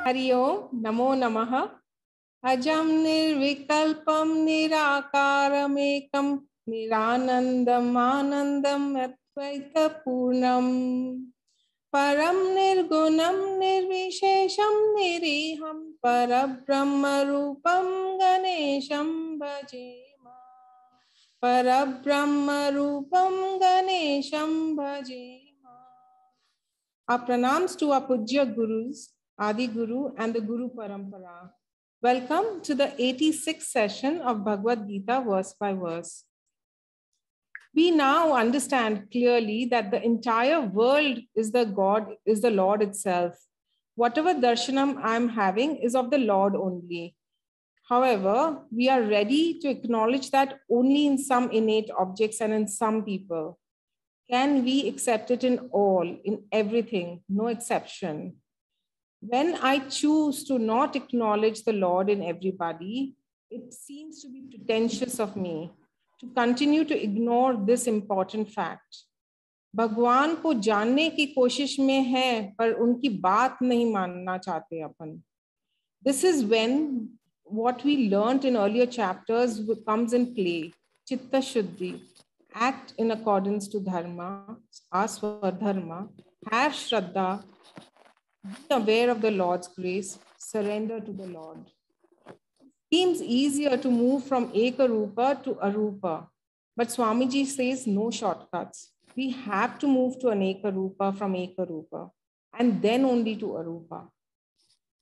Hari Om, Namo Namaha. Ajam nirvikalpam nirakaram ekam niranandam anandam advaita purnam param nirgunam nirvishesham niriham parabrahma rupam ganesham bhajema parabrahma rupam ganesham bhajema. Our pranams to our Pujya Gurus, Adi Guru and the Guru Parampara. Welcome to the 86th session of Bhagavad Gita verse by verse. We now understand clearly that the entire world is the Lord itself. Whatever darshanam I am having is of the Lord only. However, we are ready to acknowledge that only in some innate objects and in some people. Can we accept it in all, in everything, no exception? When I choose to not acknowledge the Lord in everybody, it seems to be pretentious of me to continue to ignore this important fact. भगवान को जानने की कोशिश में है, पर उनकी बात नहीं मानना चाहते अपन. This is when what we learned in earlier chapters comes in play. Chitta Shuddhi. Act in accordance to dharma, aswadharma, have shraddha, be aware of the Lord's grace, surrender to the Lord. It seems easier to move from ekarupa to arupa, but Swamiji says no shortcuts. We have to move to anekarupa from ekarupa and then only to arupa.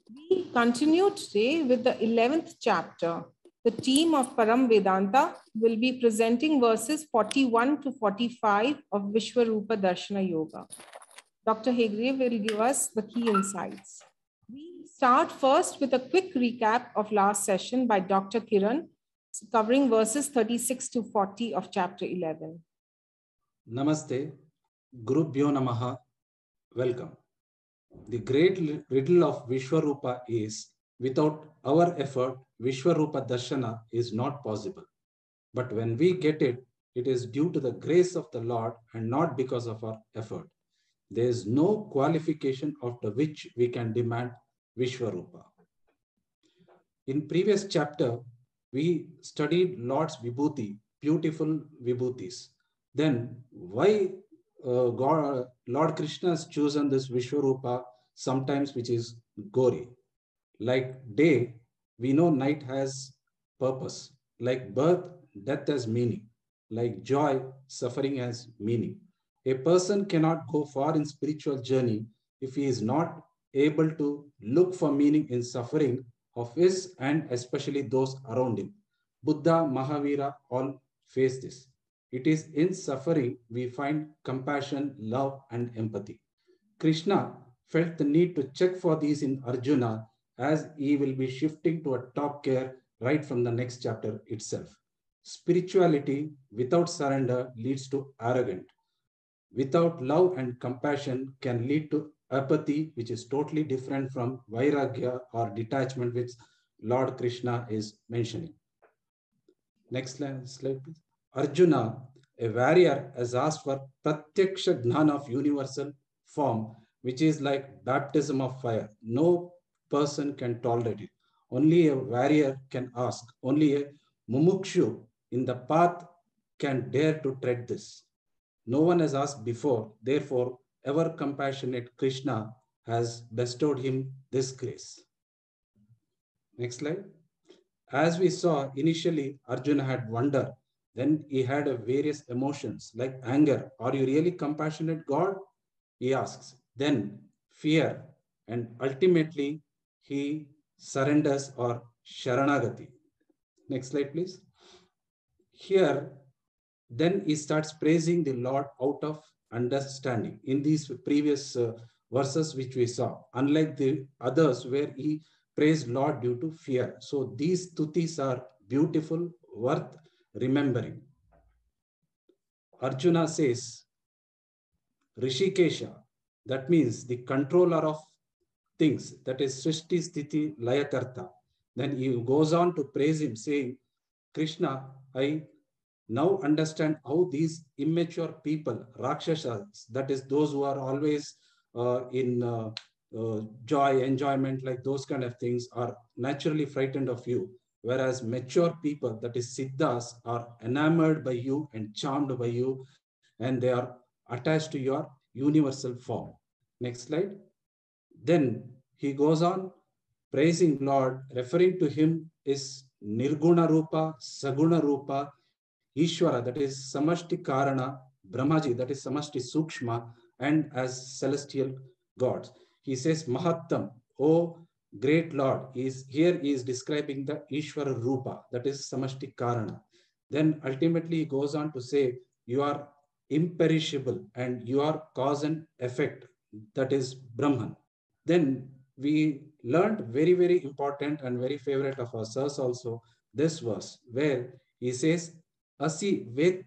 We continue today with the 11th chapter. The team of Param Vedanta will be presenting verses 41 to 45 of Viśva Rūpa Darshana Yoga. Dr. Hegre will give us the key insights. We start first with a quick recap of last session by Dr. Kiran, covering verses 36 to 40 of chapter 11. Namaste, Gurubhyo Namaha, welcome. The great riddle of Viśva Rūpa is, without our effort, Viśva Rūpa Darshana is not possible. But when we get it, it is due to the grace of the Lord and not because of our effort. There is no qualification after which we can demand Viśva Rūpa. In previous chapter, we studied Lord's Vibhuti, beautiful Vibhutis. Then why Lord Krishna has chosen this Viśva Rūpa, sometimes which is Gauri. Like day, we know night has purpose. Like birth, death has meaning. Like joy, suffering has meaning. A person cannot go far in spiritual journey if he is not able to look for meaning in suffering of his and especially those around him. Buddha, Mahavira all face this. It is in suffering we find compassion, love, and empathy. Krishna felt the need to check for these in Arjuna, as he will be shifting to a top gear right from the next chapter itself. Spirituality without surrender leads to arrogance. Without love and compassion can lead to apathy, which is totally different from vairagya or detachment, which Lord Krishna is mentioning. Next slide, please. Arjuna, a warrior, has asked for pratyaksha jnana of universal form, which is like baptism of fire. No person can tolerate it. Only a warrior can ask. Only a mumukshu in the path can dare to tread this. No one has asked before. Therefore, ever compassionate Krishna has bestowed him this grace. Next slide. As we saw, initially Arjuna had wonder. Then he had various emotions like anger. Are you really compassionate God? He asks. Then fear, and ultimately he surrenders or sharanagati. Next slide, please. Here, then he starts praising the Lord out of understanding in these previous verses which we saw, unlike the others where he praised Lord due to fear. So these stutis are beautiful, worth remembering. Arjuna says, Rishikesha, that means the controller of things, that is Srishti Sthiti Layakarta. Then he goes on to praise him, saying, Krishna, I now understand how these immature people, Rakshasas, that is those who are always in joy, enjoyment, like those kind of things are naturally frightened of you. Whereas mature people, that is Siddhas, are enamored by you and charmed by you, and they are attached to your universal form. Next slide. Then he goes on praising Lord, referring to him is Nirguna Rupa, Saguna Rupa, Ishvara, that is Samashti Karana, Brahmaji, that is Samashti Sukshma, and as celestial gods. He says Mahattam, O great Lord. He is describing the Ishvara Rupa, that is Samashti Karana. Then ultimately he goes on to say, you are imperishable and you are cause and effect, that is Brahman. Then we learned very, very important and very favorite of our sirs also, this verse where he says, Asi Veta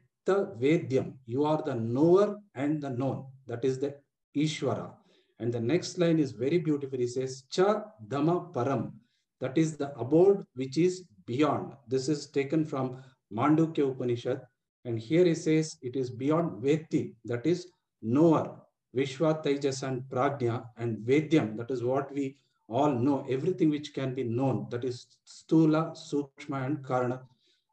Vedyam, you are the knower and the known, that is the Ishvara. And the next line is very beautiful. He says, Cha Dhamma Param, that is the abode which is beyond. This is taken from Mandukya Upanishad. And here he says it is beyond Veti, that is knower. Viśva, Tejas and Prajna, and Vedyam, that is what we all know, everything which can be known, that is Stula, Sukshma and Karana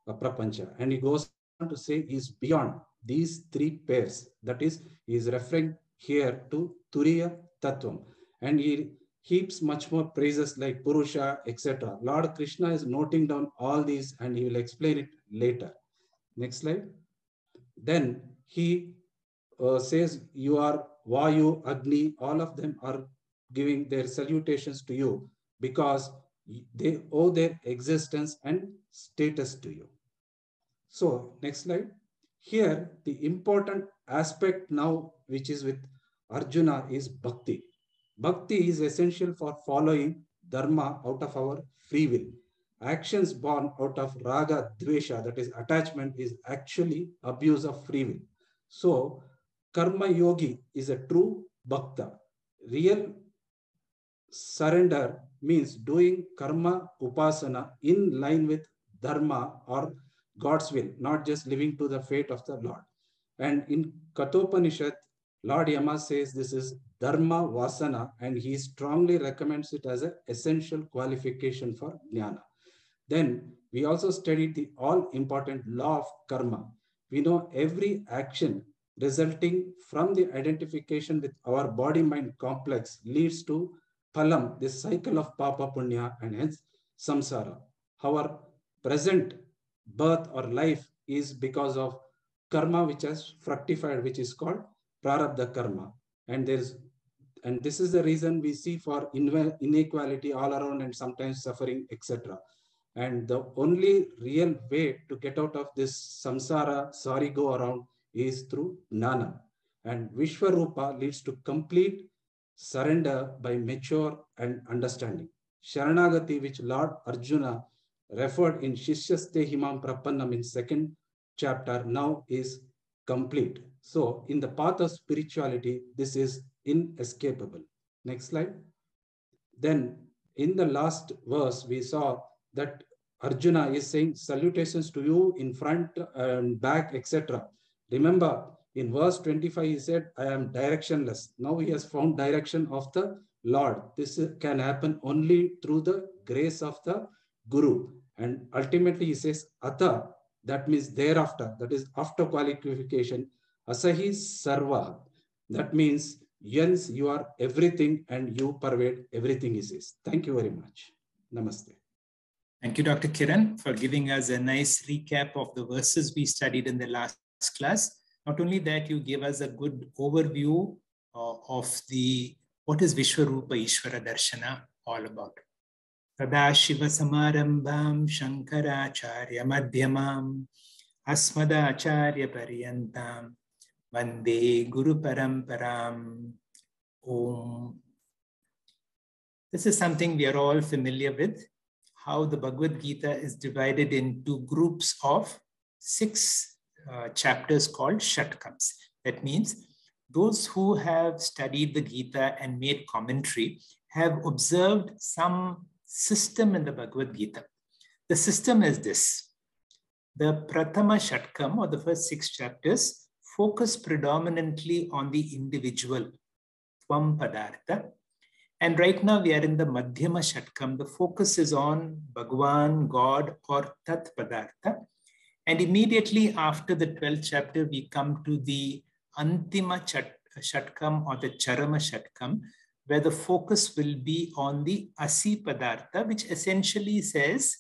Prapancha. And he goes on to say is beyond these three pairs, that is, he is referring here to Turiya Tattvam. And he heaps much more praises like Purusha, etc. Lord Krishna is noting down all these and he will explain it later. Next slide. Then he says, you are Vayu, Agni, all of them are giving their salutations to you because they owe their existence and status to you. So next slide. Here, the important aspect now, which is with Arjuna, is Bhakti. Bhakti is essential for following Dharma out of our free will. Actions born out of Raga, Dvesha, that is attachment, is actually abuse of free will. So, Karma Yogi is a true Bhakta. Real surrender means doing Karma Upasana in line with Dharma or God's will, not just living to the fate of the Lord. And in Kathopanishad, Lord Yama says this is Dharma Vasana, and he strongly recommends it as an essential qualification for Jnana. Then we also studied the all-important law of karma. We know every action resulting from the identification with our body-mind complex leads to phalam, this cycle of papa punya, and hence samsara. Our present birth or life is because of karma which has fructified, which is called prarabdha karma. And this is the reason we see for inequality all around and sometimes suffering, etc. And the only real way to get out of this samsara, sorry, go around is through jnana. And Vishwarupa leads to complete surrender by mature and understanding. Sharanagati, which Lord Arjuna referred in Shishyaste Himam Prapannam in 2nd chapter, now is complete. So in the path of spirituality, this is inescapable. Next slide. Then in the last verse, we saw that Arjuna is saying salutations to you in front and back, etc. Remember, in verse 25, he said, I am directionless. Now he has found direction of the Lord. This can happen only through the grace of the Guru. And ultimately he says, Atha, that means thereafter, that is after qualification, Asahi Sarva. That means, Jens, you are everything and you pervade everything, he says. Thank you very much. Namaste. Thank you, Dr. Kiran, for giving us a nice recap of the verses we studied in the last class. Not only that, you gave us a good overview of what is Vishwarupa Ishvara Darshana all about. Sadashiva Samarambham Shankaracharya Madhyamam Asmadacharya Paryantam Vande Guru Paramparam Om. This is something we are all familiar with, how the Bhagavad Gita is divided into groups of 6 chapters called Shatkams. That means those who have studied the Gita and made commentary have observed some system in the Bhagavad Gita. The system is this. The Prathama Shatkam, or the first 6 chapters, focus predominantly on the individual, Tvam Padartha, And right now we are in the Madhyama Shatkam. The focus is on Bhagwan, God, or Tat Padartha. And immediately after the 12th chapter, we come to the Antima Shatkam or the Charama Shatkam, where the focus will be on the Asi Padartha, which essentially says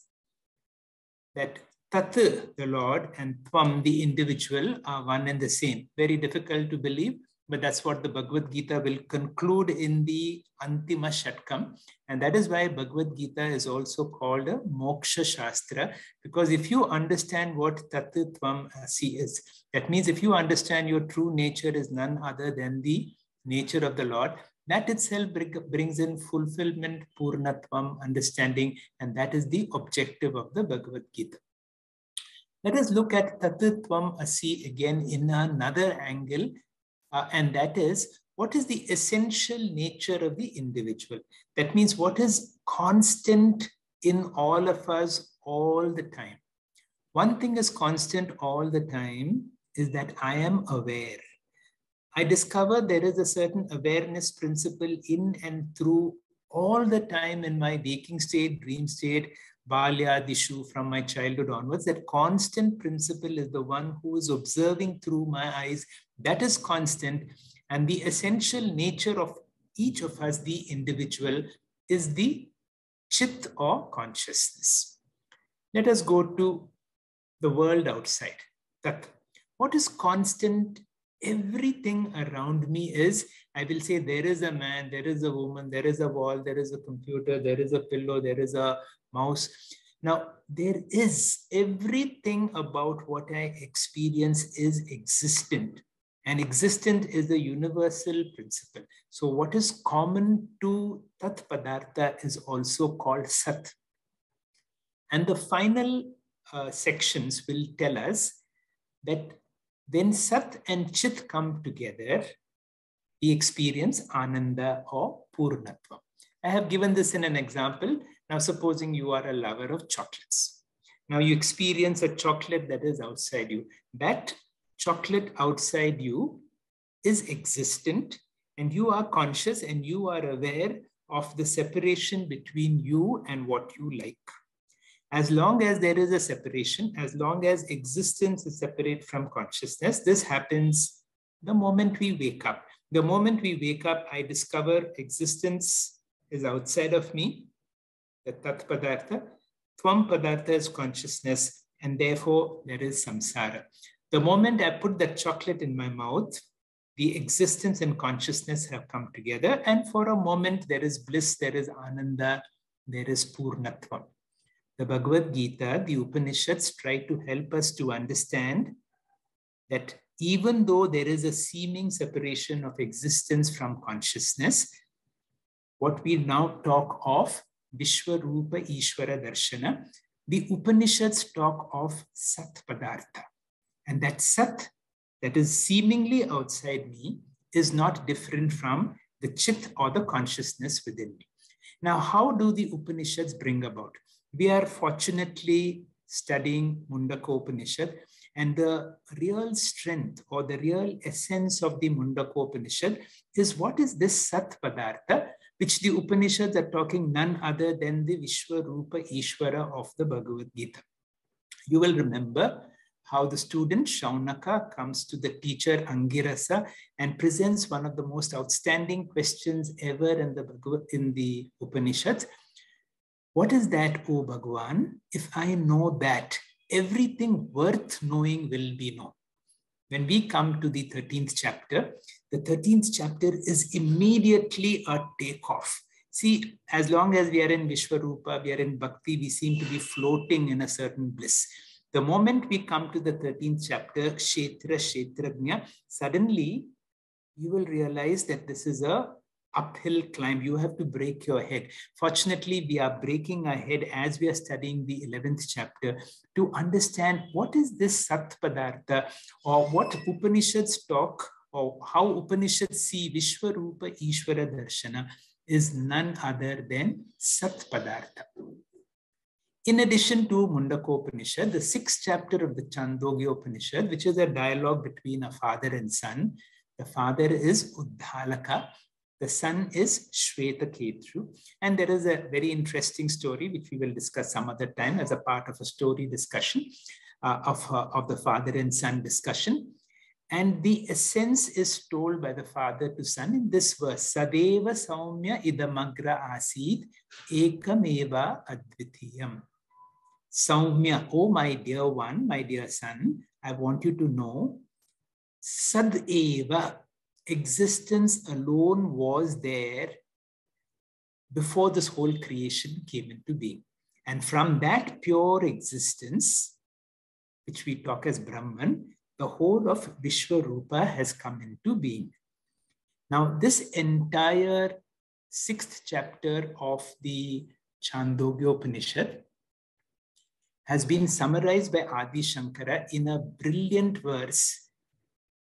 that Tat, the Lord, and Tvam, the individual, are one and the same. Very difficult to believe, but that's what the Bhagavad Gita will conclude in the Antima Shatkam. And that is why Bhagavad Gita is also called a Moksha Shastra, because if you understand what Tat Tvam Asi is, that means if you understand your true nature is none other than the nature of the Lord, that itself brings in fulfillment, Purnatvam, understanding, and that is the objective of the Bhagavad Gita. Let us look at Tat Tvam Asi again in another angle, and that is, what is the essential nature of the individual? That means what is constant in all of us all the time. One thing is constant all the time is that I am aware. I discover there is a certain awareness principle in and through all the time in my waking state, dream state, Balya, Dishu, from my childhood onwards. That constant principle is the one who is observing through my eyes. That is constant. And the essential nature of each of us, the individual, is the Chit or consciousness. Let us go to the world outside. Tat. What is constant? Everything around me is, I will say, there is a man, there is a woman, there is a wall, there is a computer, there is a pillow, there is a mouse. Now, there is everything about what I experience is existent. And existent is the universal principle. So what is common to Tat Padartha is also called Sat. And the final sections will tell us that when Sat and Chit come together, we experience Ananda or Purnatva. I have given this in an example. Now, supposing you are a lover of chocolates. Now, you experience a chocolate that is outside you. That chocolate outside you is existent, and you are conscious and you are aware of the separation between you and what you like. As long as there is a separation, as long as existence is separate from consciousness, this happens the moment we wake up. The moment we wake up, I discover existence is outside of me, the Tat Padartha. Tvam Padartha is consciousness, and therefore there is samsara. The moment I put that chocolate in my mouth, the existence and consciousness have come together, and for a moment there is bliss, there is Ananda, there is Purnatvam. The Bhagavad Gita, the Upanishads try to help us to understand that even though there is a seeming separation of existence from consciousness, what we now talk of Viśva, rūpa, Ishvara, darśanam, the Upanishads talk of Sat Padartha. And that Sat, that is seemingly outside me, is not different from the Chit or the consciousness within me. Now, how do the Upanishads bring about? We are fortunately studying Mundakopanishad, and the real strength or the real essence of the Mundakopanishad is what is this Sat Padartha, which the Upanishads are talking none other than the Viśva, rūpa, Ishvara of the Bhagavad Gita. You will remember how the student Shaunaka comes to the teacher Angirasa and presents one of the most outstanding questions ever in the Upanishads. What is that, O Bhagavan? If I know that, everything worth knowing will be known. When we come to the 13th chapter, the 13th chapter is immediately a takeoff. See, as long as we are in Vishwarupa, we are in Bhakti, we seem to be floating in a certain bliss. The moment we come to the 13th chapter, Kshetra, Kshetrajna, suddenly you will realize that this is a uphill climb. You have to break your head. Fortunately, we are breaking our head as we are studying the 11th chapter to understand what is this Sat Padartha, or what Upanishads talk, or how Upanishads see Viśva, rūpa, Ishvara, darśanam is none other than Sat Padartha. In addition to Mundakopanishad, the 6th chapter of the Chandogya Upanishad, which is a dialogue between a father and son, the father is Uddhalaka. The sun is Shvetaketru. And there is a very interesting story, which we will discuss some other time as a part of a story discussion of the father and son discussion. And the essence is told by the father to son in this verse, Sadeva Saumya Idamagra Asid Ekameva Advitiyam. Saumya, oh my dear one, my dear son, I want you to know, Sadeva, existence alone was there before this whole creation came into being. And from that pure existence, which we talk as Brahman, the whole of Viśva has come into being. Now, this entire 6th chapter of the Chandogya Upanishad has been summarized by Adi Shankara in a brilliant verse,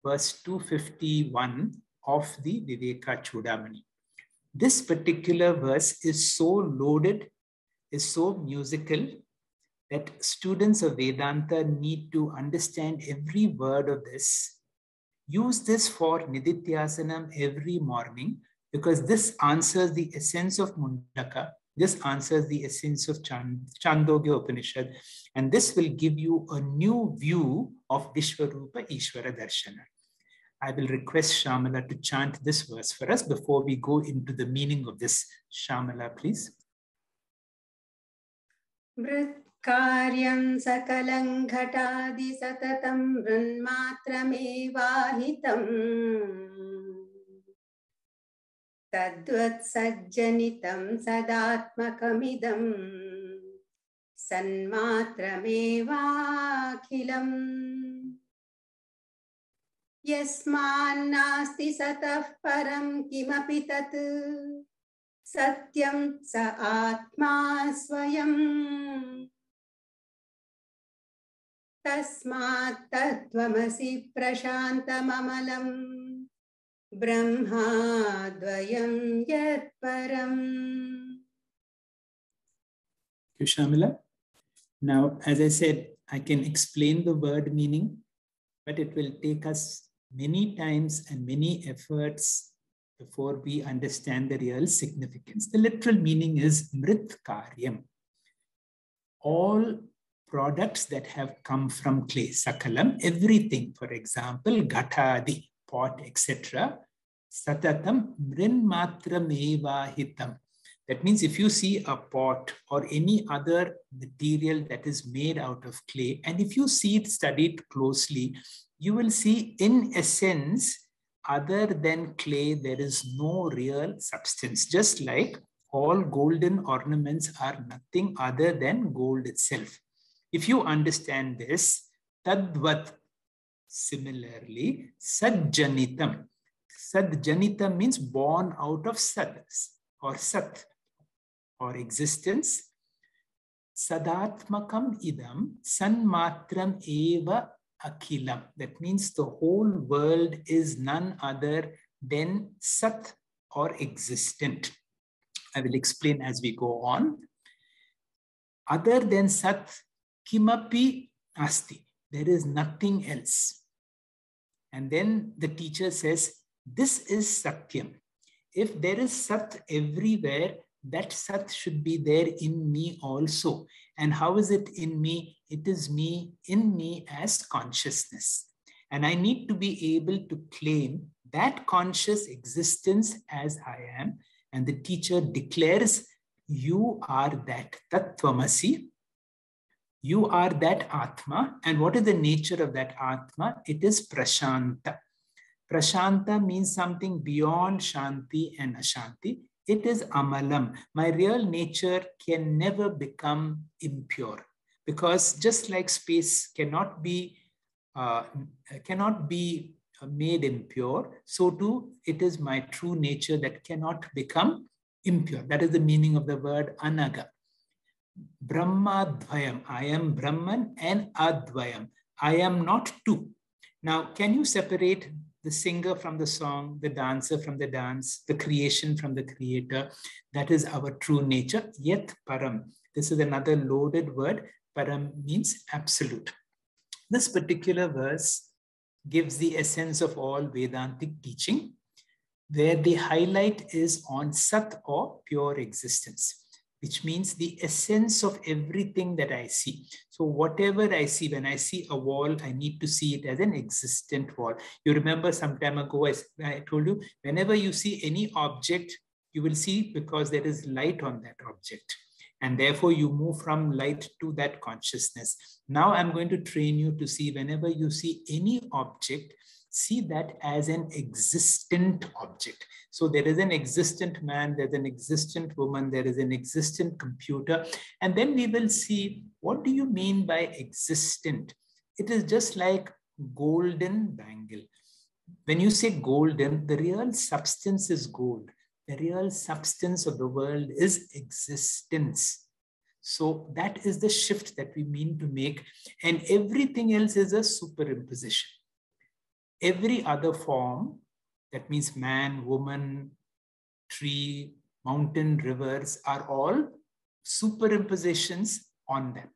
verse 251 of the Vivekachudamani. This particular verse is so loaded, is so musical, that students of Vedanta need to understand every word of this. Use this for Nidityasanam every morning, because this answers the essence of Mundaka. This answers the essence of Chandogya Upanishad. And this will give you a new view of Viśva Ishvara Darshana. I will request Shamala to chant this verse for us before we go into the meaning of this. Shamala, please. Karyam sakalam ghatadi satatam vrinmatramevahitam tadvat sajjanitam sadatmakamidam sanmatramevakhilam yasman nasti satah param kimapi tat satyam sa atma swayam tasmat tatvamasi prashantamamalam brahma dvayam yat param. Thank you, Shamila. Now, as I said, I can explain the word meaning, but it will take us many times and many efforts before we understand the real significance. The literal meaning is Mrit Karyam. All products that have come from clay, sakalam, everything, for example, ghatadi, pot, etc. Satatam mrinmatram evahitam. That means if you see a pot or any other material that is made out of clay, and if you see it studied closely, you will see in essence, other than clay, there is no real substance. Just like all golden ornaments are nothing other than gold itself. If you understand this, tadvat, similarly, sajjanitam. Sajjanitam means born out of sad or sat or existence. Sadatmakam idam sanmatram eva akhilam. That means the whole world is none other than sat or existent. I will explain as we go on. Other than sat, kimapi asti. There is nothing else. And then the teacher says, this is satyam. If there is sat everywhere, that sat should be there in me also. And how is it in me? It is me, in me as consciousness. And I need to be able to claim that conscious existence as I am. And the teacher declares, you are that tattvamasi. You are that Atma. And what is the nature of that Atma? It is prashanta. Prashanta means something beyond Shanti and Ashanti. It is amalam. My real nature can never become impure, because just like space cannot be made impure, so too it is my true nature that cannot become impure. That is the meaning of the word anaga. Brahma dvayam. I am Brahman and advayam. I am not two. Now, can you separate the singer from the song, the dancer from the dance, the creation from the creator? That is our true nature. Yet param. This is another loaded word. Param means absolute. This particular verse gives the essence of all Vedantic teaching. where the highlight is on Sat or pure existence, which means the essence of everything that I see. So whatever I see, when I see a wall, I need to see it as an existent wall. You remember some time ago, I told you, whenever you see any object, you will see because there is light on that object. And therefore you move from light to that consciousness. Now I'm going to train you to see whenever you see any object, see that as an existent object. So there is an existent man, there's an existent woman, there is an existent computer. And then we will see, what do you mean by existent? It is just like golden bangle. When you say golden, the real substance is gold. The real substance of the world is existence. So that is the shift that we mean to make. And everything else is a superimposition. Every other form, that means man, woman, tree, mountain, rivers, are all superimpositions on them.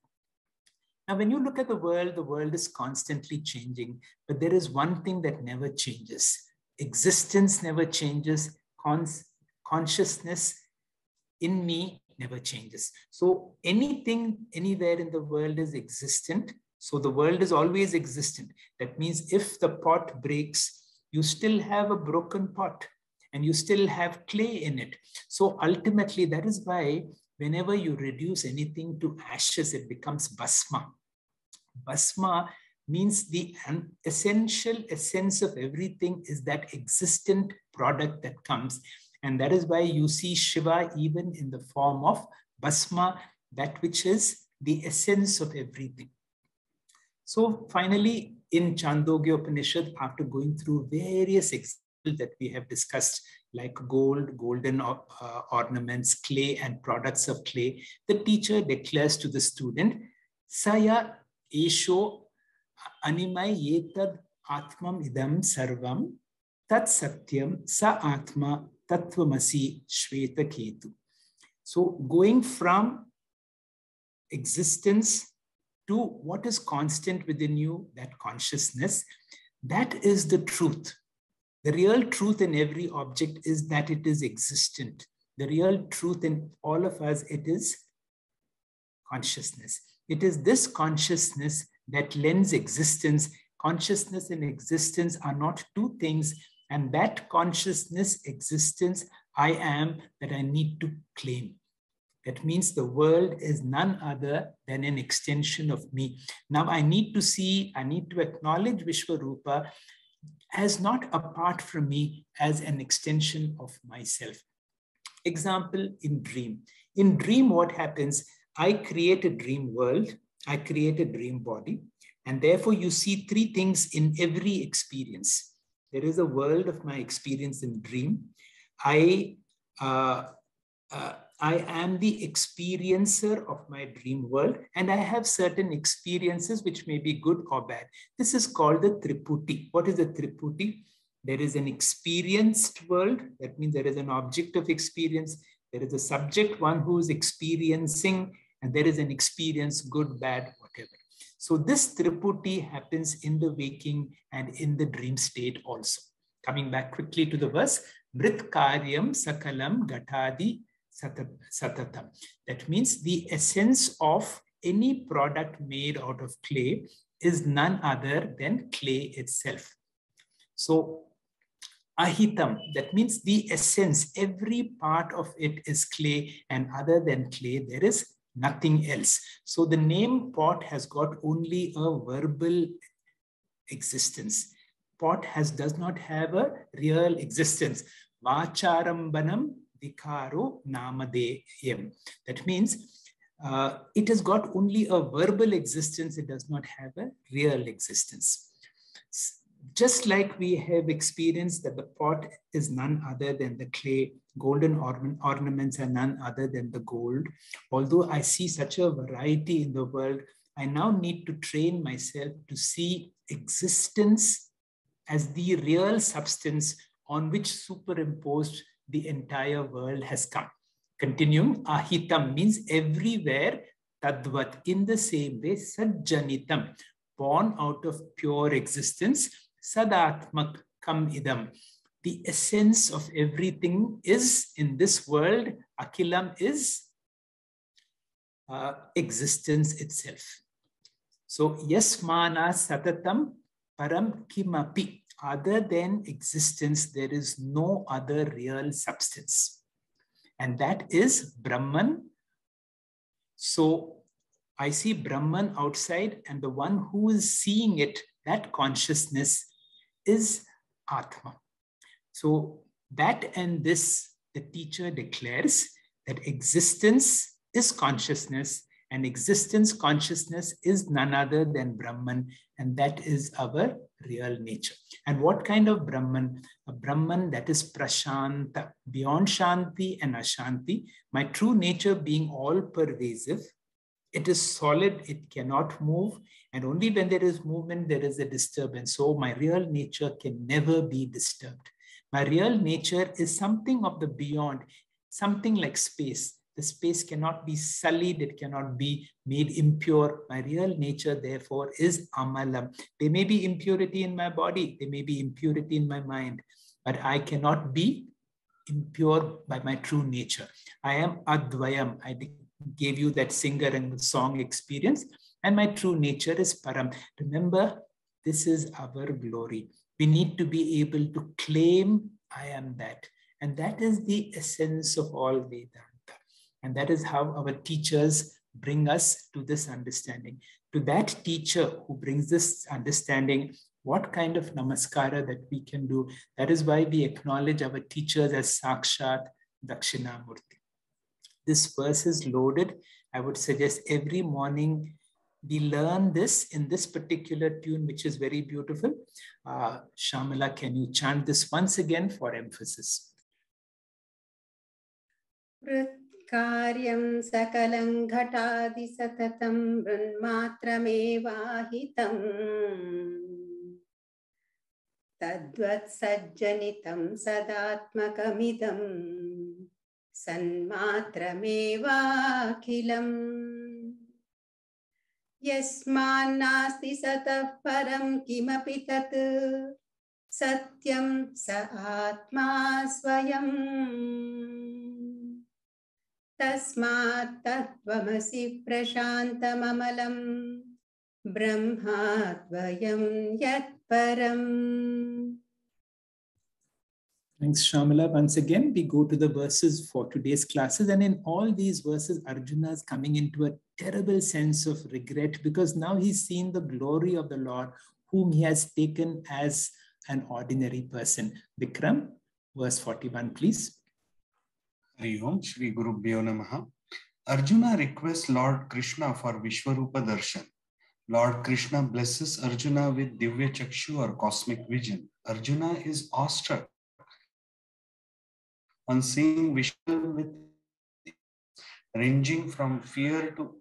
Now, when you look at the world is constantly changing, but there is one thing that never changes. Existence never changes. Consciousness in me never changes. So anything, anywhere in the world is existent. So the world is always existent. That means if the pot breaks, you still have a broken pot and you still have clay in it. So ultimately, that is why whenever you reduce anything to ashes, it becomes bhasma. Bhasma means the essential essence of everything is that existent product that comes. And that is why you see Shiva even in the form of bhasma, that which is the essence of everything. So finally, in Chandogya Upanishad, after going through various examples that we have discussed, like gold, golden ornaments, clay and products of clay, the teacher declares to the student, Saya esho animai yetad atmam idam sarvam tat satyam sa atma tattvamasi shveta ketu. So going from existence to what is constant within you, that consciousness, that is the truth. The real truth in every object is that it is existent. The real truth in all of us, it is consciousness. It is this consciousness that lends existence. Consciousness and existence are not two things, and that consciousness, existence, I am, that I need to claim. That means the world is none other than an extension of me. Now I need to see, I need to acknowledge Viśva rūpa as not apart from me, as an extension of myself. Example, in dream. In dream, what happens? I create a dream world, I create a dream body, and therefore you see three things in every experience. There is a world of my experience in dream. I am the experiencer of my dream world, and I have certain experiences which may be good or bad. This is called the Triputi. What is the Triputi? There is an experienced world. That means there is an object of experience. There is a subject, one who is experiencing, and there is an experience, good, bad, whatever. So this Triputi happens in the waking and in the dream state also. Coming back quickly to the verse, Mrit Karyam Sakalam Gatadi Satatam. That means the essence of any product made out of clay is none other than clay itself. So Ahitam, that means the essence, every part of it is clay, and other than clay, there is nothing else. So the name pot has got only a verbal existence. Pot does not have a real existence. Vacharambanam Vikaro Namadeyam. That means it has got only a verbal existence. It does not have a real existence. Just like we have experienced that the pot is none other than the clay, golden ornaments are none other than the gold. Although I see such a variety in the world, I now need to train myself to see existence as the real substance on which superimposed the entire world has come. Continuing, ahitam means everywhere, tadvat, in the same way, sajjanitam, born out of pure existence, sadatmak kam idam, the essence of everything is in this world, Akhilam is existence itself. So, yasmana satatam param kimapi. Other than existence, there is no other real substance. And that is Brahman. So, I see Brahman outside, and the one who is seeing it, that consciousness, is Atma. So, that and this, the teacher declares that existence is consciousness, and existence consciousness is none other than Brahman, and that is our real nature. And what kind of Brahman? A Brahman that is prashanta, beyond Shanti and Ashanti, my true nature being all pervasive. It is solid, it cannot move, and only when there is movement, there is a disturbance. So my real nature can never be disturbed. My real nature is something of the beyond, something like space. The space cannot be sullied, it cannot be made impure. My real nature, therefore, is amalam. There may be impurity in my body, there may be impurity in my mind, but I cannot be impure by my true nature. I am advayam. I gave you that singer and song experience, and my true nature is param. Remember, this is our glory. We need to be able to claim I am that. And that is the essence of all Vedanta. And that is how our teachers bring us to this understanding. To that teacher who brings this understanding, what kind of namaskara that we can do. That is why we acknowledge our teachers as Sakshat Dakshinamurti. This verse is loaded. I would suggest every morning we learn this in this particular tune, which is very beautiful. Shamala, can you chant this once again for emphasis? Karyam sakalam ghatadi satatam brunmatramevahitam tadvat sajjanitam sadatmakamidam sanmatramevakhilam yasmannasti satah param kimapi tat satyam sa atma swayam tasmat tattvamasi prashantamamalam brahmadvayam yat param. Thanks, Shamala. Once again, we go to the verses for today's classes. And in all these verses, Arjuna is coming into a terrible sense of regret because now he's seen the glory of the Lord, whom he has taken as an ordinary person. Vikram, verse 41, please. Hari Om, Shri Gurubhyo Namaha. Arjuna requests Lord Krishna for Vishwarupa Darshan. Lord Krishna blesses Arjuna with Divya Chakshu or cosmic vision. Arjuna is awestruck on seeing Vishnu with ranging from fear to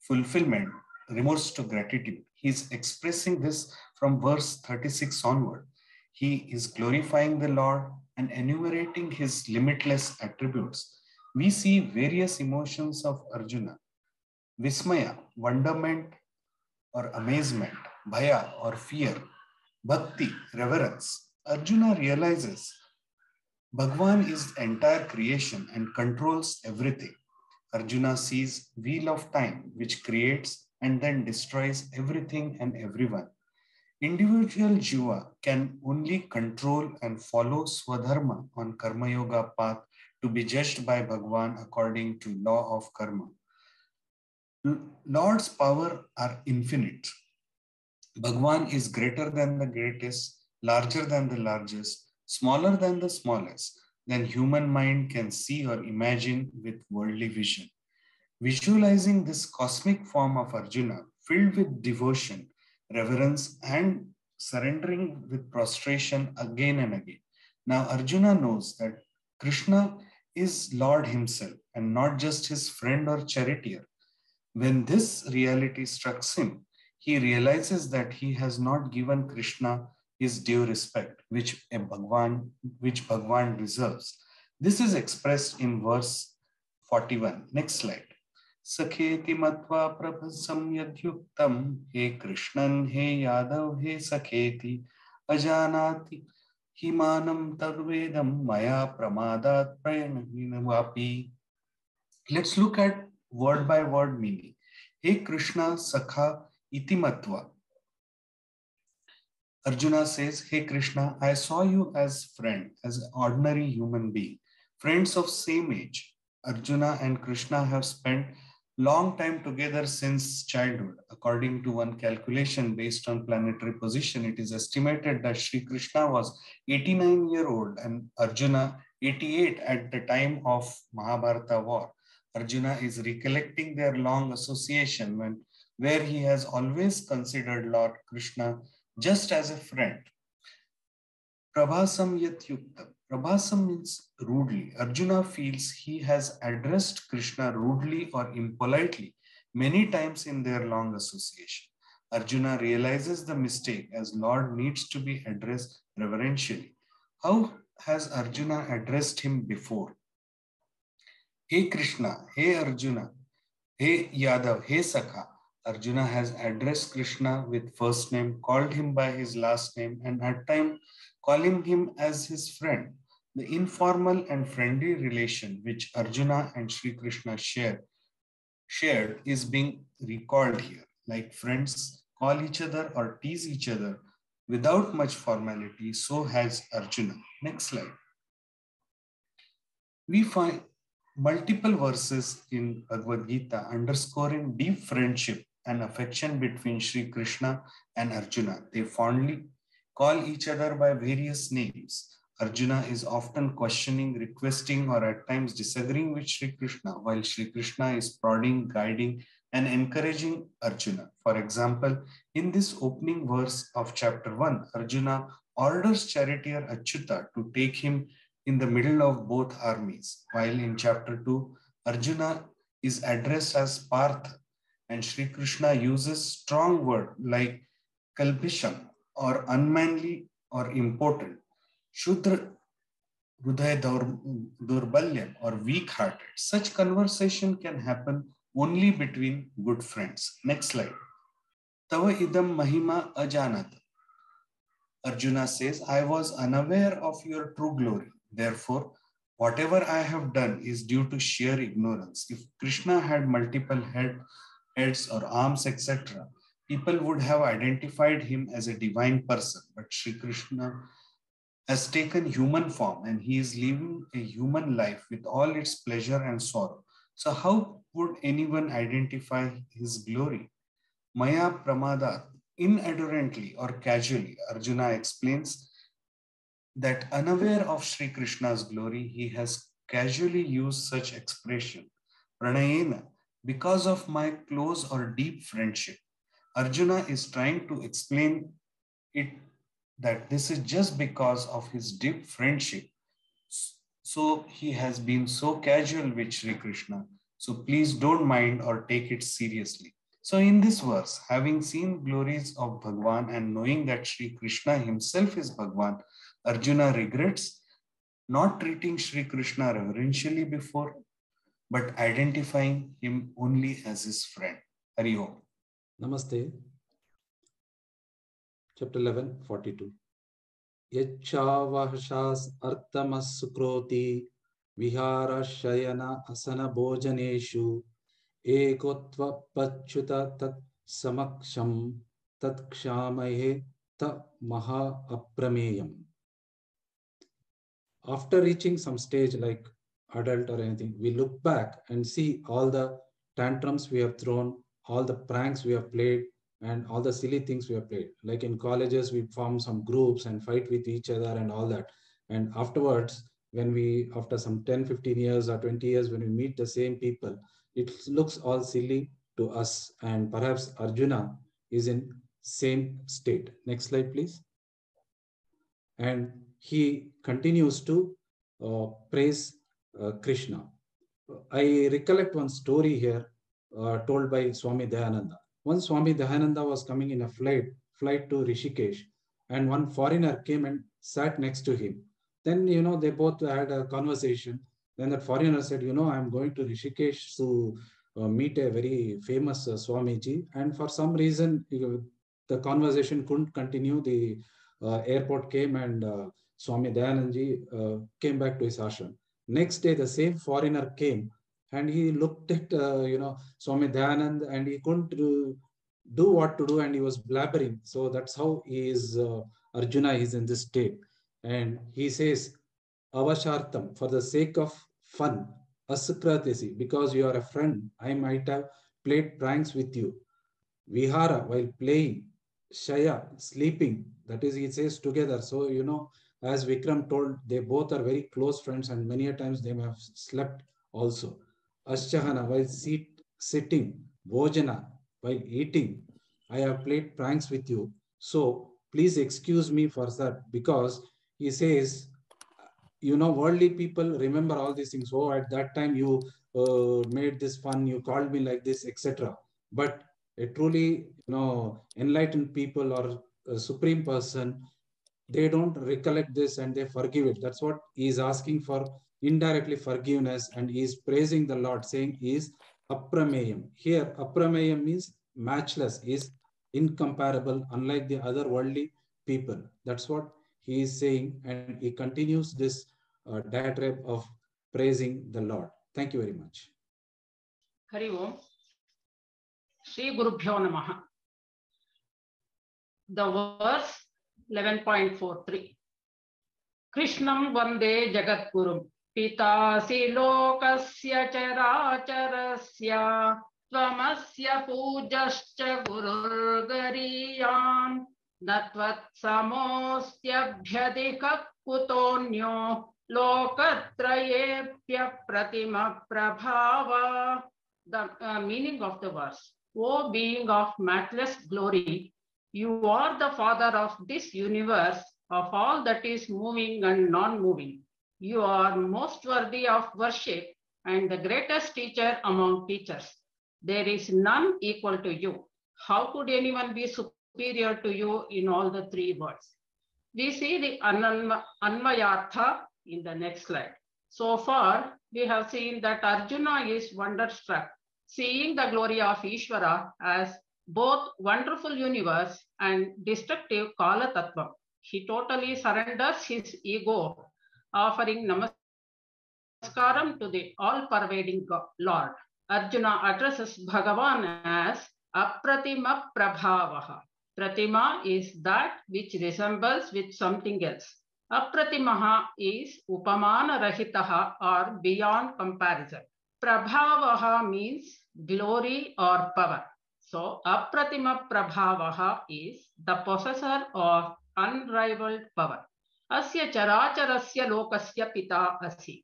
fulfillment, remorse to gratitude. He is expressing this from verse 36 onward. He is glorifying the Lord and enumerating his limitless attributes. We see various emotions of Arjuna. Vismaya, wonderment or amazement. Bhaya or fear. Bhakti, reverence. Arjuna realizes Bhagwan is entire creation and controls everything. Arjuna sees wheel of time which creates and then destroys everything and everyone. Individual jiva can only control and follow Swadharma on Karma Yoga path to be judged by Bhagwan according to law of karma. Lord's power are infinite. Bhagwan is greater than the greatest, larger than the largest, smaller than the smallest, than human mind can see or imagine with worldly vision. Visualizing this cosmic form of Arjuna, filled with devotion, reverence, and surrendering with prostration again and again. Now Arjuna knows that Krishna is Lord himself and not just his friend or charioteer. When this reality strikes him, he realizes that he has not given Krishna his due respect, which Bhagwan deserves. This is expressed in verse 41. Next slide. Sakheti matva prabhasam yadyuktam he Krishnan he Yadav he Sakheti ajanati Himanam tadvedam maya pramadat prayanavapi. Let's look at word by word meaning. Hey Krishna Sakha itimatva. Arjuna says, hey Krishna, I saw you as friend, as an ordinary human being, friends of same age. Arjuna and Krishna have spent long time together since childhood. According to one calculation based on planetary position, it is estimated that Sri Krishna was 89-year-old and Arjuna 88 at the time of Mahabharata war. Arjuna is recollecting their long association where he has always considered Lord Krishna just as a friend. Prabhasam yat yuktam. Prabhasam means rudely. Arjuna feels he has addressed Krishna rudely or impolitely many times in their long association. Arjuna realizes the mistake as Lord needs to be addressed reverentially. How has Arjuna addressed him before? Hey Krishna, hey Arjuna, hey Yadav, hey Sakha. Arjuna has addressed Krishna with first name, called him by his last name, and at times calling him as his friend. The informal and friendly relation which Arjuna and Sri Krishna shared is being recalled here. Like friends call each other or tease each other without much formality, so has Arjuna. Next slide. We find multiple verses in Bhagavad Gita underscoring deep friendship and affection between Sri Krishna and Arjuna. They fondly call each other by various names. Arjuna is often questioning, requesting, or at times disagreeing with Sri Krishna, while Sri Krishna is prodding, guiding, and encouraging Arjuna. For example, in this opening verse of chapter 1, Arjuna orders charioteer Achyuta to take him in the middle of both armies, while in chapter 2, Arjuna is addressed as Partha, and Sri Krishna uses strong words like kalpisham or unmanly or impotent, Shudra Hridaya Durbalyam or weak-hearted. Such conversation can happen only between good friends. Next slide. Tava idam mahima ajanat. Arjuna says, I was unaware of your true glory. Therefore, whatever I have done is due to sheer ignorance. If Krishna had multiple heads or arms, etc., people would have identified him as a divine person. But Sri Krishna has taken human form and he is living a human life with all its pleasure and sorrow. So how would anyone identify his glory? Maya pramadat, inadvertently or casually, Arjuna explains that unaware of Sri Krishna's glory, he has casually used such expression. Pranayena, because of my close or deep friendship. Arjuna is trying to explain it that this is just because of his deep friendship. So he has been so casual with Sri Krishna. So please don't mind or take it seriously. So in this verse, having seen glories of Bhagwan and knowing that Sri Krishna himself is Bhagwan, Arjuna regrets not treating Sri Krishna reverentially before, but identifying him only as his friend. Hari Om. Namaste. Chapter 11, 42. Yachavahashas artamas sukroti vihara shayana asana bhojaneshu ekotva pachyuta tat samaksham tat kshamahe ta maha aprameyam. After reaching some stage like adult or anything, we look back and see all the tantrums we have thrown, all the pranks we have played, and all the silly things we have played. Like in colleges, we form some groups and fight with each other and all that. And afterwards, when we, after some 10, 15 years or 20 years, when we meet the same people, it looks all silly to us. And perhaps Arjuna is in same state. Next slide, please. And he continues to praise Krishna. I recollect one story here told by Swami Dayananda. Once Swami Dayananda was coming in a flight to Rishikesh, and one foreigner came and sat next to him. Then, they both had a conversation. Then that foreigner said, I'm going to Rishikesh to meet a very famous Swamiji. And for some reason, the conversation couldn't continue. The airport came and Swami Dayanandji came back to his ashram. Next day, the same foreigner came and he looked at, Swami Dayanand, and he couldn't do what to do, and he was blabbering. So that's how he is, Arjuna is in this state. And he says, Avashartam, for the sake of fun, Asukratesi, because you are a friend, I might have played pranks with you. Vihara, while playing. Shaya, sleeping. That is, he says together. So, as Vikram told, they both are very close friends, and many a times they may have slept also. Ashchahana, while sitting. Bhojana, while eating. I have played pranks with you. So, please excuse me for that, because he says, worldly people remember all these things. Oh, at that time you made this fun, you called me like this, etc. But a truly, enlightened people or a supreme person, they don't recollect this and they forgive it. That's what he is asking for, indirectly forgiveness, and he is praising the Lord, saying he is aprameyam. Here, aprameyam means matchless, is incomparable, unlike the other worldly people. That's what he is saying, and he continues this diatribe of praising the Lord. Thank you very much. Hari Om. Shri Gurubhyo Namaha. The verse 11.43. Krishnam Vande Jagat Gurum Pitasi Lokasya Characharasya Tvamasya Pujascha Gurur Gariyam Natvat Samostyabhyadika Kutonyo Lokatrayepya Pratima Prabhava. The meaning of the verse. O being of matchless glory, you are the father of this universe, of all that is moving and non-moving. You are most worthy of worship and the greatest teacher among teachers. There is none equal to you. How could anyone be superior to you in all the three words? We see the Anvayartha in the next slide. So far, we have seen that Arjuna is wonderstruck, seeing the glory of Ishvara as both wonderful universe and destructive Kala Tattva. He totally surrenders his ego, offering namaskaram to the all-pervading Lord. Arjuna addresses Bhagavan as Apratima Prabhavaha. Pratima is that which resembles with something else. Apratimaha is Upamana Rahitaha, or beyond comparison. Prabhavaha means glory or power. So, Apratima Prabhavaha is the possessor of unrivaled power. Asya characharasya lokasya pita asi.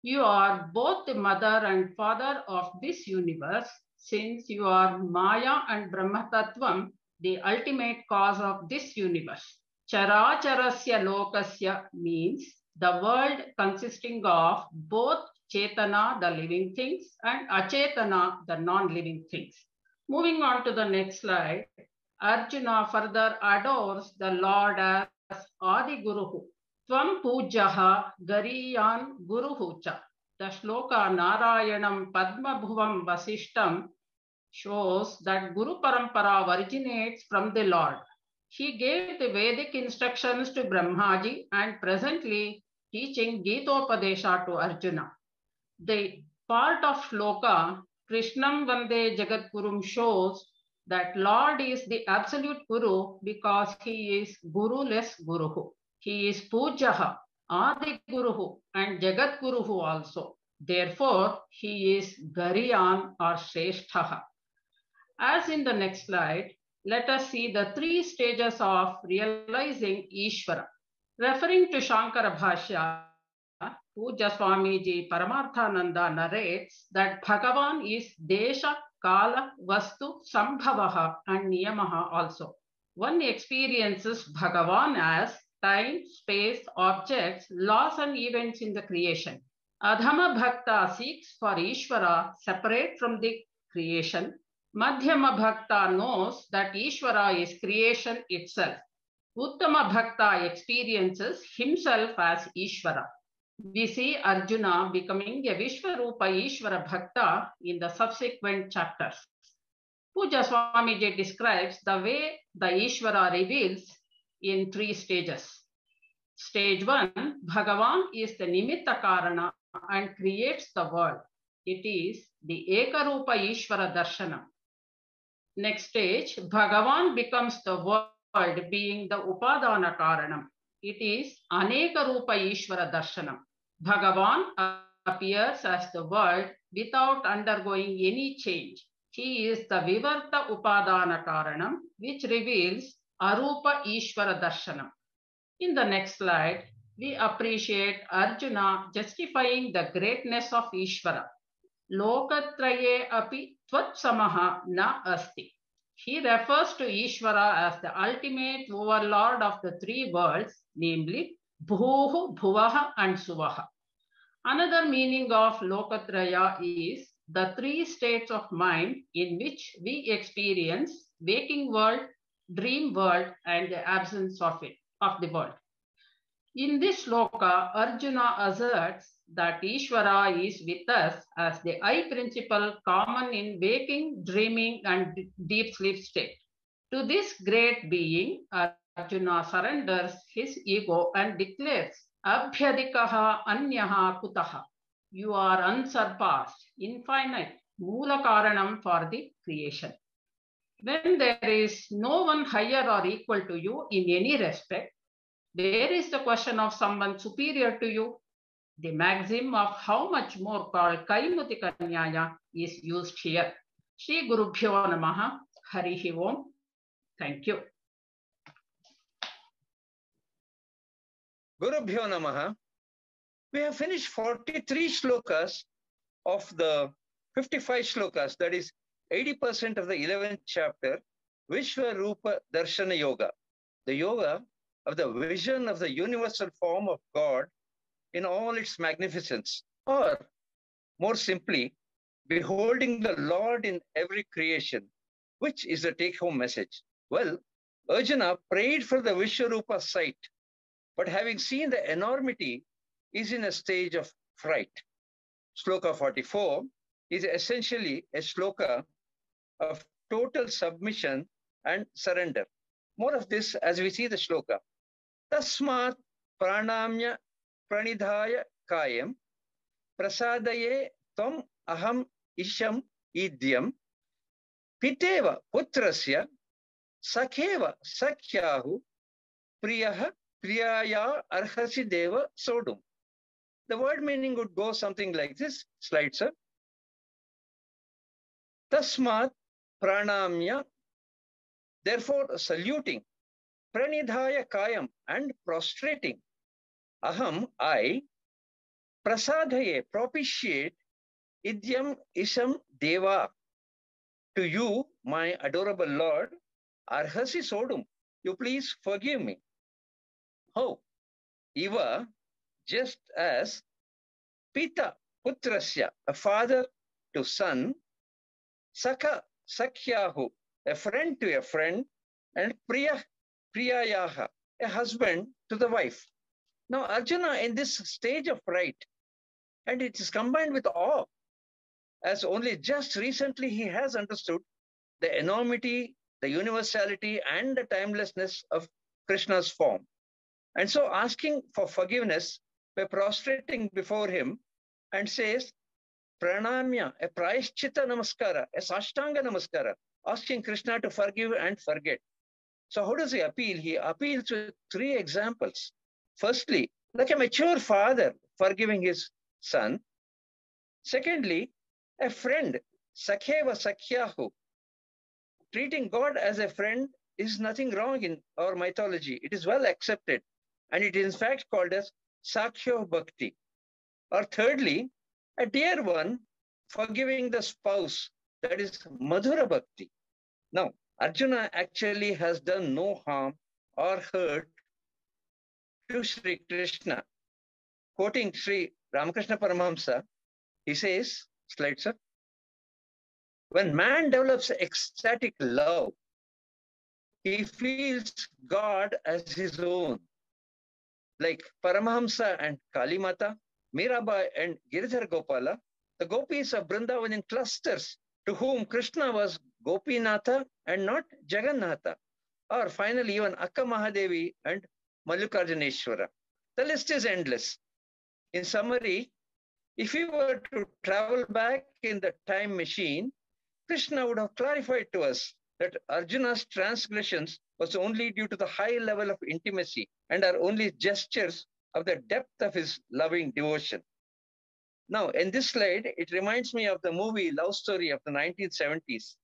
You are both the mother and father of this universe, since you are Maya and Brahma Tattvam, the ultimate cause of this universe. Characharasya lokasya means the world consisting of both Chetana, the living things, and Achetana, the non-living things. Moving on to the next slide, Arjuna further adores the Lord as Adi Guruhu. Tvam pujaha gariyan guruhu cha. The shloka Narayanam Padma Bhuvam Vasishtam shows that Guru Parampara originates from the Lord. He gave the Vedic instructions to Brahmaji and presently teaching Gitopadesha to Arjuna. The part of shloka Krishnam Vande Jagat Gurum shows that Lord is the absolute Guru because he is Guruless Guruhu. He is Pujaha, Adi Guruhu, and Jagat Guruhu also. Therefore, he is Gariyan or Shresthaha. As in the next slide, let us see the three stages of realizing Ishvara. Referring to Shankara Bhashya, Puja Swamiji Paramarthananda narrates that Bhagavan is Desha, Kala, Vastu, Sambhavaha, and Niyamaha also. One experiences Bhagavan as time, space, objects, laws, and events in the creation. Adhama Bhakta seeks for Ishvara separate from the creation. Madhyama Bhakta knows that Ishvara is creation itself. Uttama Bhakta experiences himself as Ishvara. We see Arjuna becoming a Viśva rūpa Ishvara Bhakta in the subsequent chapters. Puja Swamiji describes the way the Ishvara reveals in three stages. Stage 1, Bhagavan is the Nimitta Karana and creates the world. It is the Ekarupa Ishvara Darshanam. Next stage, Bhagavan becomes the world being the Upadana Karanam. It is Anekarupa Ishvara Darshanam. Bhagavan appears as the world without undergoing any change. He is the Vivarta Upadana Karanam, which reveals Arupa Ishvara Darshanam. In the next slide, we appreciate Arjuna justifying the greatness of Ishvara. Lokatraye api tvatsamaha na asti. He refers to Ishvara as the ultimate overlord of the three worlds, namely Bhuhu, Bhuvaha and Suvaha. Another meaning of Lokatraya is the three states of mind in which we experience waking world, dream world, and the absence of the world. In this sloka, Arjuna asserts that Ishvara is with us as the I principle common in waking, dreaming, and deep sleep state. To this great being, Arjuna surrenders his ego and declares, Abhyadikaha anyaha kutaha. You are unsurpassed, infinite, Mula Karanam for the creation. When there is no one higher or equal to you in any respect, where is the question of someone superior to you? The maxim of how much more called Kaimutika Nyaya is used here. Shri Gurubhyo Namaha, Harihi Om. Thank you. Gurubhyo Namaha. We have finished 43 shlokas of the 55 shlokas, that is 80% of the 11th chapter, Viśva rūpa darśana yoga, the yoga of the vision of the universal form of God in all its magnificence, or more simply, beholding the Lord in every creation, which is the take-home message. Well, Arjuna prayed for the Vishwarupa sight, but having seen the enormity, is in a stage of fright. Shloka 44 is essentially a shloka of total submission and surrender. More of this as we see the shloka. Tasmat pranamya pranidhaya kayam prasadaye tvam aham isham idyam piteva putrasya sakheva sakhyahu priyaha priyaya arhasi deva sodum. The word meaning would go something like this. Slide, sir. Tasmat pranamya, therefore saluting, pranidhaya kayam, and prostrating, aham, I, prasadaye, propitiate, idyam isham deva, to you, my adorable Lord, arhasi sodum, you please forgive me. How? Iva, just as pita putrasya, a father to son, sakha sakhyahu, a friend to a friend, and priya priyayaha, a husband to the wife. Now Arjuna in this stage of fright, and it is combined with awe, as only just recently he has understood the enormity, the universality, and the timelessness of Krishna's form. And so asking for forgiveness by prostrating before him, and says, pranamya, a prayashchita namaskara, a sashtanga namaskara, asking Krishna to forgive and forget. So how does he appeal? He appeals with three examples. Firstly, like a mature father forgiving his son. Secondly, a friend, sakheva sakhyahu. Treating God as a friend is nothing wrong in our mythology. It is well accepted. And it is in fact called as sakhyo bhakti. Or thirdly, a dear one forgiving the spouse, that is madhura bhakti. Now, Arjuna actually has done no harm or hurt to Sri Krishna. Quoting Sri Ramakrishna Paramahamsa, he says, slide sir, when man develops ecstatic love, he feels God as his own. Like Paramahamsa and Kalimata, Mirabai and Giridhar Gopala, the gopis of Vrindavan in clusters, to whom Krishna was Gopinatha and not Jagannatha. Or finally, even Akka Mahadevi and Mallikarjuneshwara. The list is endless. In summary, if we were to travel back in the time machine, Krishna would have clarified to us that Arjuna's transgressions was only due to the high level of intimacy and are only gestures of the depth of his loving devotion. Now, in this slide, it reminds me of the movie Love Story of the 1970s.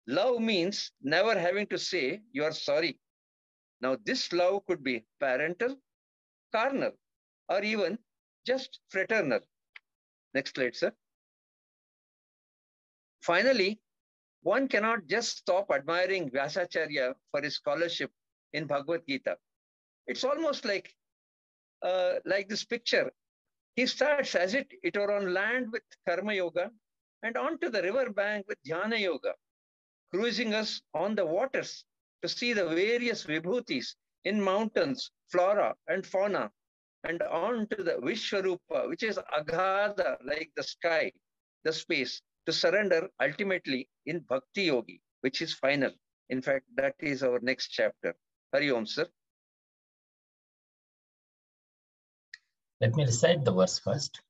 Love means never having to say you are sorry. Now, this love could be parental, carnal, or even just fraternal. Next slide, sir. Finally, one cannot just stop admiring Vyasacharya for his scholarship in Bhagavad Gita. It's almost like this picture. He starts as it were on land with Karma Yoga and onto the river bank with Dhyana Yoga, cruising us on the waters to see the various vibhutis in mountains, flora and fauna, and on to the Viśva rūpa, which is aghada, like the sky, the space, to surrender ultimately in Bhakti Yogi, which is final. In fact, that is our next chapter. Hari Om, sir. Let me recite the verse first.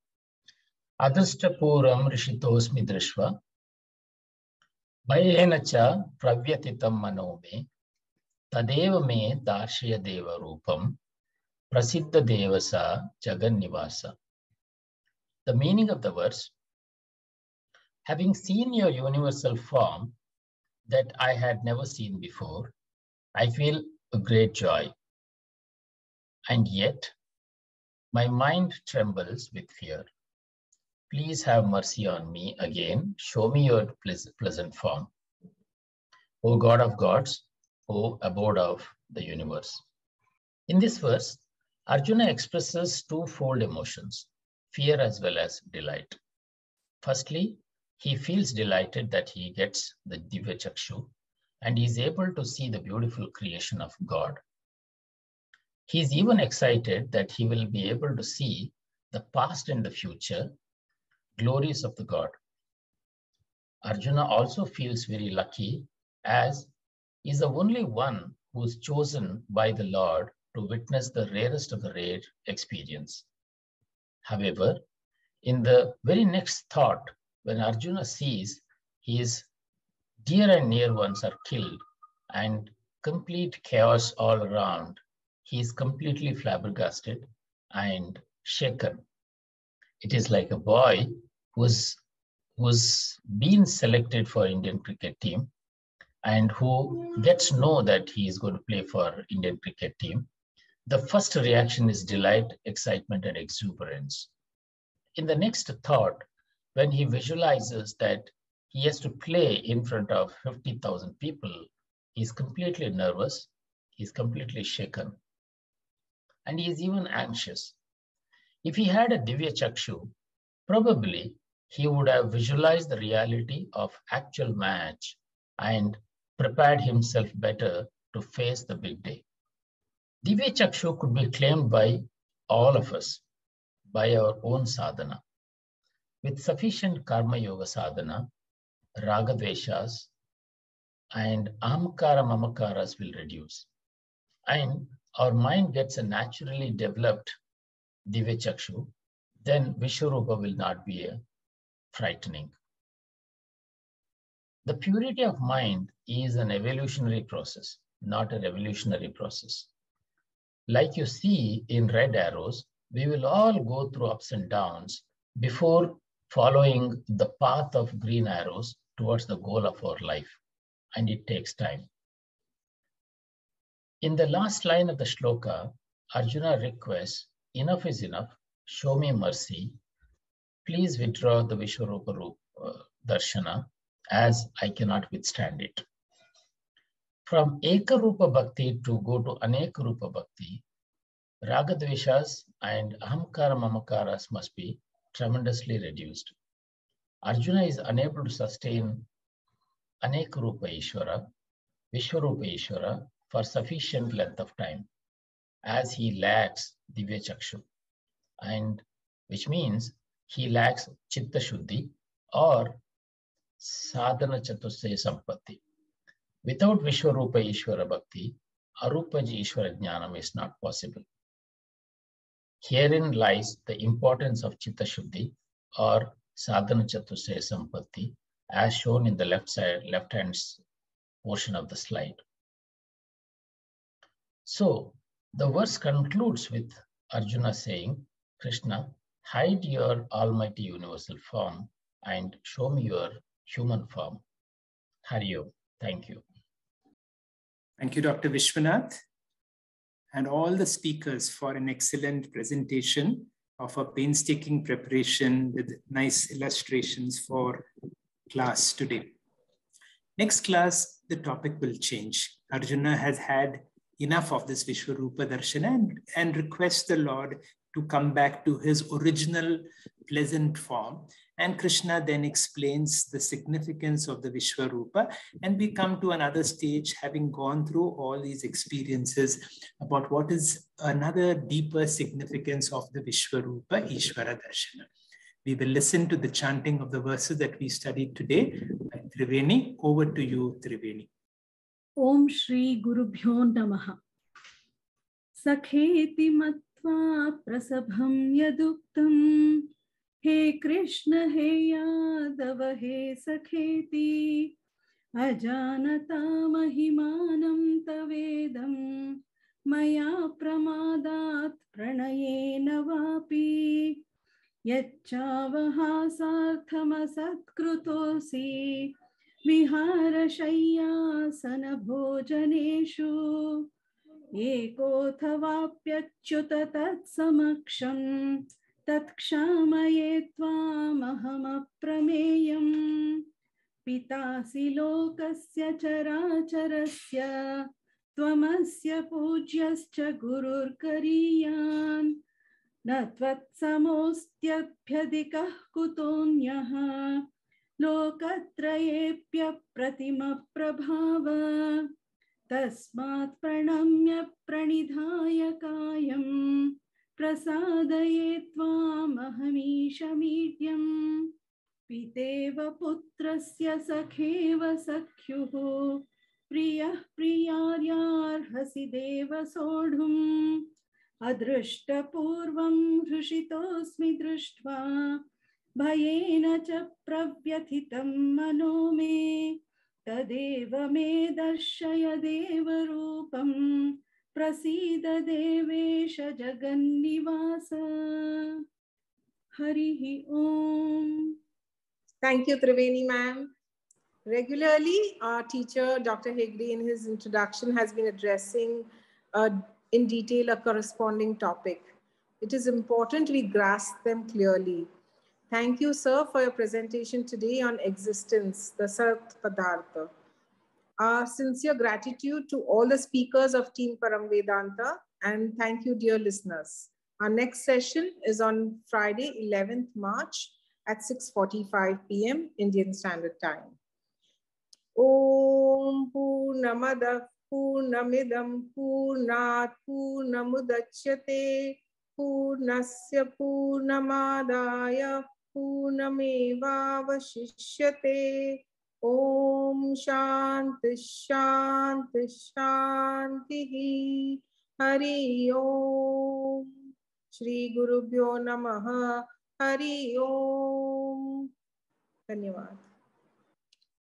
Adhashtapuram rishitosmi drishva bhayena cha pravyatitam manome tadeva me darshya deva rūpam prasiddha devasa jagannivasa. The meaning of the verse: having seen your universal form that I had never seen before, I feel a great joy. And yet, my mind trembles with fear. Please have mercy on me again. Show me your pleasant form. O God of gods, O abode of the universe. In this verse, Arjuna expresses twofold emotions, fear as well as delight. Firstly, he feels delighted that he gets the Divya Chakshu and he is able to see the beautiful creation of God. He is even excited that he will be able to see the past and the future glories of the God. Arjuna also feels very lucky as he is the only one who is chosen by the Lord to witness the rarest of the rare experience. However, in the very next thought, when Arjuna sees his dear and near ones are killed and complete chaos all around, he is completely flabbergasted and shaken. It is like a boy who's been selected for Indian cricket team and who gets to know that he is going to play for Indian cricket team. The first reaction is delight, excitement, and exuberance. In the next thought, when he visualizes that he has to play in front of 50,000 people, he's completely nervous, he's completely shaken, and he is even anxious. If he had a Divya Chakshu, probably he would have visualized the reality of actual match and prepared himself better to face the big day. Divya Chakshu could be claimed by all of us, by our own sadhana. With sufficient karma yoga sadhana, raga dveshas and ahamkara mamakaras will reduce. And our mind gets a naturally developed Divya Chakshu, then Vishwarupa will not be frightening. The purity of mind is an evolutionary process, not a revolutionary process. Like you see in red arrows, we will all go through ups and downs before following the path of green arrows towards the goal of our life, and it takes time. In the last line of the shloka, Arjuna requests, enough is enough, show me mercy, please withdraw the Vishwarupa darshana as I cannot withstand it. From Ekarupa Bhakti to go to Anekarupa Bhakti, Ragadveshas and Ahamkara Mamakaras must be tremendously reduced. Arjuna is unable to sustain Anekarupa Ishvara, Vishwarupa Ishvara for sufficient length of time, as he lacks Divya Chakshu, and which means he lacks Chitta Shuddhi or Sadhana Chatusaya Sampatti. Without Vishwarupa Ishvara Bhakti, Arupaji Ishvara Jnanam is not possible. Herein lies the importance of Chitta Shuddhi or Sadhana Chatusaya Sampatti, as shown in the left-hand portion of the slide. So the verse concludes with Arjuna saying, Krishna, hide your almighty universal form and show me your human form. Hari Om. Thank you. Thank you, Dr. Vishwanath, and all the speakers for an excellent presentation of a painstaking preparation with nice illustrations for class today. Next class, the topic will change. Arjuna has had enough of this Vishwarupa Darshana and requests the Lord to come back to his original pleasant form. And Krishna then explains the significance of the Vishwarupa, and we come to another stage, having gone through all these experiences about what is another deeper significance of the Vishwarupa Ishvara Darshana. We will listen to the chanting of the verses that we studied today. Triveni, over to you, Triveni. Om Shri Gurubhyo Namaha. Sakheti matva prasabham yaduktam. He Krishna, he Yadava, he Sakheti. Ajanata mahimanam tavedam. Maya pramadat pranayena vapi. Yachavaha sarthama satkrutosi. Viharashayasana bhojaneshu. Ekothavaप्यच्युत tatsamaksham. Tatkshamayet tvamaham aprameyam. Pitasi lokasya characharasya. Tvamasya pujyascha gurur kariyan. Natvatsamostyabhyadikah kutonyaha. Lokatrayepya pratima prabhava. Tasmat pranamya pranidhaya kayam. Prasadaye tvamahamishamidhyam. Piteva putrasya sakheva sakhyuho. Priyah priyaryarhasi deva sodhum. Adrishta purvam hrushitosmi drishtva. Bhayena cha pravyathitam mano me. Tadeva me darshaya deva rūpam. Prasida devesha jagannivasa. Harihi Om. Thank you, Triveni ma'am. Regularly, our teacher, Dr. Hegde, in his introduction has been addressing in detail a corresponding topic. It is important we grasp them clearly. Thank you, sir, for your presentation today on existence, the Sat Padartha. Our sincere gratitude to all the speakers of Team Param Vedanta, and thank you, dear listeners. Our next session is on Friday, 11th March at 6:45 p.m. Indian Standard Time. Om Purnamadav Purnamidam Purnat Purnamudachyate Purnasya Purnamadaya Purnamevavashishyate. Om Shanti Shanti Shanti. Hari Om. Shri Gurubhyo Namaha. Hari Om. Dhanyavad.